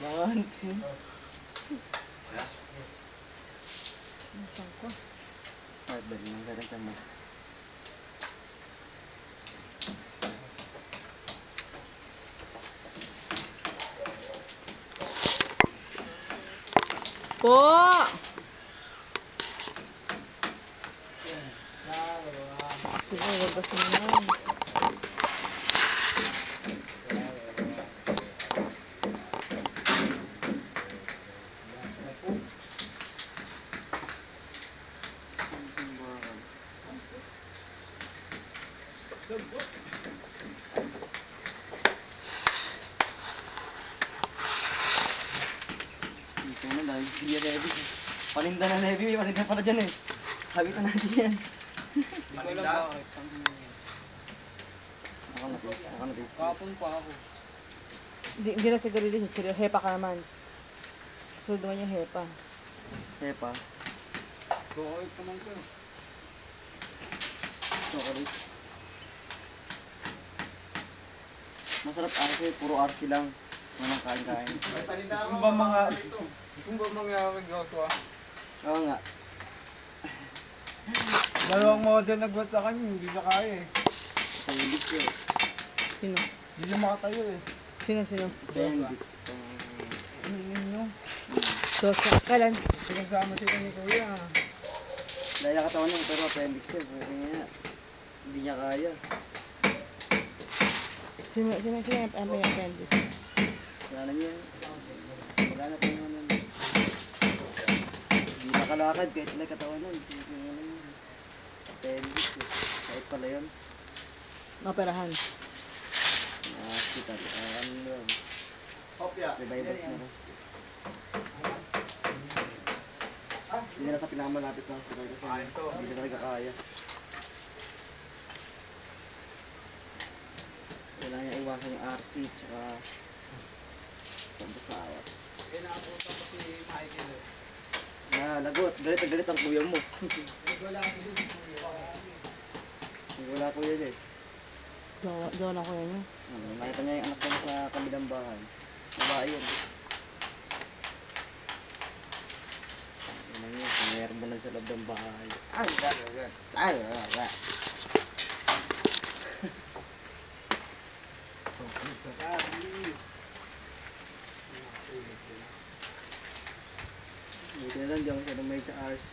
Bakante. Saan ko? Ay, bali nang garanta mo. Po! Sige, labas naman. Dito na dahil hindi ready. Paninda na Levi, paninda pala dyan eh. Habitan natin yan. Hindi ko alam bakit. Ako na taste. Kapon pa ako. Hindi na siguro rin. Hepa ka naman. Sunod naman yung hepa. Hepa. Chocolate naman ko. Chocolate. Masarap RC, puro RC lang. Walang kain-kain. Kung ba mga ito? Kung ba mga nagagawa? Oo nga. Dalawang model nagbat sa kanya, hindi na kaya eh. Appendix eh. Sino? Hindi na makatayo eh. Sino? Appendix. Ano ninyo? So, kailan? Pinagsama sila ni Kuya. Dahil katawan niya, pero appendix eh. Pwede nga. Hindi niya kaya. Sino yung appendix? Wala na niya. Wala na pa naman. Hindi nakalakad kahit wala katawan nun. Appendix eh. Kahit pala yun. Operahan. Hospital. Ano yun? Opya. Revivals na rin. Hindi na sa pinakamalapit na hospital kasi hindi na talaga kaya. Wala niya iwasan yung RC tsaka sa basawat. Kaya nakapunta ko si Michael eh. Lagot. Galit na galit ang kuya mo. Wala ako dun. Wala kuya eh. Diyan ako yun. Nakita niya yung anak niya sa kabilang bahay. Babae yun. Ano yun? Mayroon mo lang sa loob ng bahay. Buti na lang di ako siya may sa RC.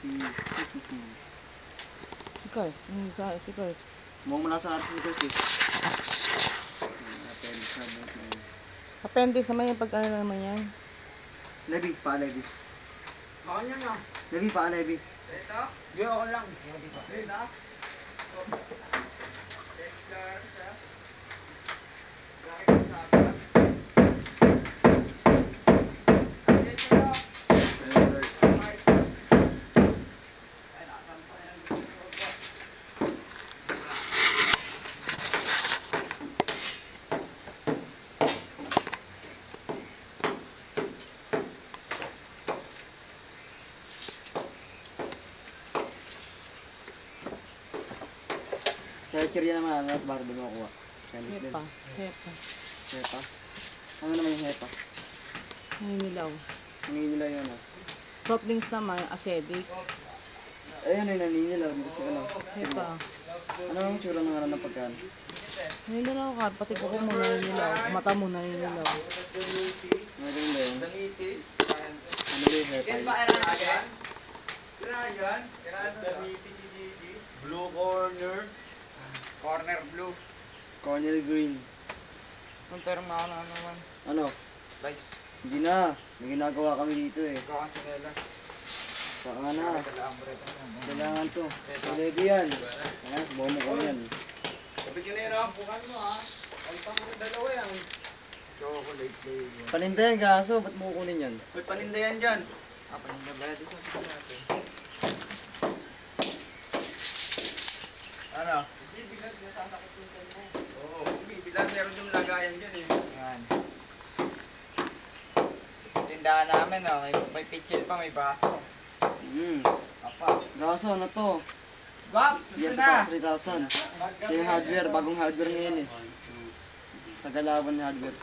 Si Kars. Si Kars. Mukhang mula sa RC ko sis. Appendix na mo. Appendix naman yung pag-ano naman yan. Levi, pa Levi. Baka niya na. Levi, pa Levi. Ito? Hindi ako lang. Ito? Explore siya. Bakit sabi? Sa Chiria naman, ano, bago doon makuha. Hepa. Hepa. Ano naman yung hepa? Naninilaw. Hangin nila yun ah. Soft drinks naman, acidic. Ayun ay naninilaw kasi ano. Hepa. Ano ang tsura ng ano ng pagkaan? Naninilaw ka, pati ko muna naninilaw. Mata mo naninilaw. Ano ba yun? Daniti. Ano ba yung hepa? Yan ba Eragan? Eragan? Eragan? Daniti si Gigi. Blue corner. Corner blue. Cornel Green. Pero mga ano naman. Ano? Guys, Hindi na. May ginagawa kami dito eh. ikaw ang chinelas. Saka na. Kailangan mo rin ito. Kailangan to. Levi yan. Ayan, subukan mo ko yan. Sabi ka na yun ang bukan mo ha. Alta mo rin dalawa yan. Chocolate flavor. Paninda yan kaso, ba't mo kukunin yan? May paninda yan dyan. Paninda ba natin sa sila natin? Ano? Bibilag na sasakit yung chan mo. Oo, bibilag. Meron yung lagayan dyan eh. Yan. Tindahan namin may pitchel pa, may baso. Apa. Gaso, ano to? Guaps, Yan na! to pa, 3,000. Siya yung hardware, bagong hardware ngayon eh. Tagalaban na hardware.